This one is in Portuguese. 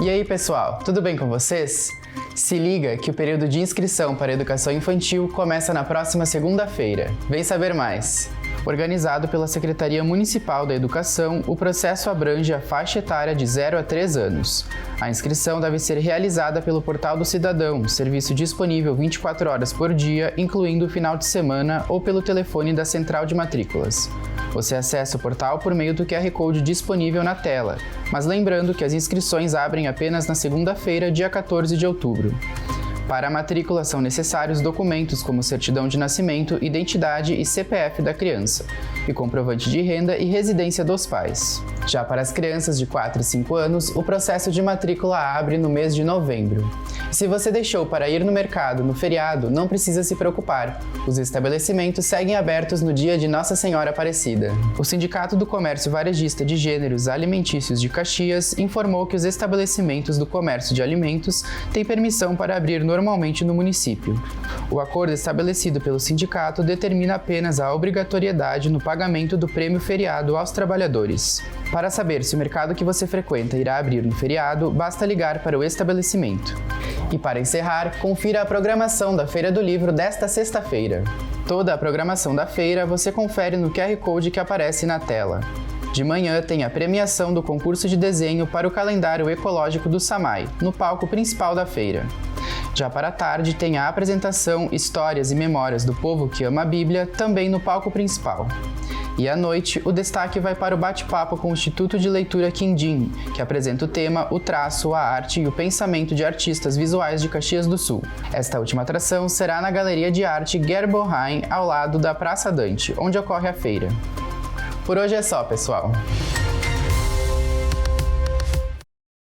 E aí pessoal, tudo bem com vocês? Se liga que o período de inscrição para a educação infantil começa na próxima segunda-feira. Vem saber mais! Organizado pela Secretaria Municipal da Educação, o processo abrange a faixa etária de 0 a 3 anos. A inscrição deve ser realizada pelo Portal do Cidadão, serviço disponível 24 horas por dia, incluindo o final de semana, ou pelo telefone da Central de Matrículas. Você acessa o portal por meio do QR Code disponível na tela, mas lembrando que as inscrições abrem apenas na segunda-feira, dia 14 de outubro. Para a matrícula são necessários documentos como certidão de nascimento, identidade e CPF da criança, e comprovante de renda e residência dos pais. Já para as crianças de 4 e 5 anos, o processo de matrícula abre no mês de novembro. E se você deixou para ir no mercado no feriado, não precisa se preocupar. Os estabelecimentos seguem abertos no dia de Nossa Senhora Aparecida. O Sindicato do Comércio Varejista de Gêneros Alimentícios de Caxias informou que os estabelecimentos do comércio de alimentos têm permissão para abrir normalmente no município. O acordo estabelecido pelo sindicato determina apenas a obrigatoriedade no pagamento do prêmio feriado aos trabalhadores. Para saber se o mercado que você frequenta irá abrir no feriado, basta ligar para o estabelecimento. E para encerrar, confira a programação da Feira do Livro desta sexta-feira. Toda a programação da feira você confere no QR Code que aparece na tela. De manhã tem a premiação do concurso de desenho para o calendário ecológico do SAMAI, no palco principal da feira. Já para a tarde tem a apresentação Histórias e Memórias do Povo que Ama a Bíblia, também no palco principal. E à noite, o destaque vai para o bate-papo com o Instituto de Leitura Quindim, que apresenta o tema O Traço, a Arte e o Pensamento de Artistas Visuais de Caxias do Sul. Esta última atração será na Galeria de Arte Gerboheim, ao lado da Praça Dante, onde ocorre a feira. Por hoje é só, pessoal!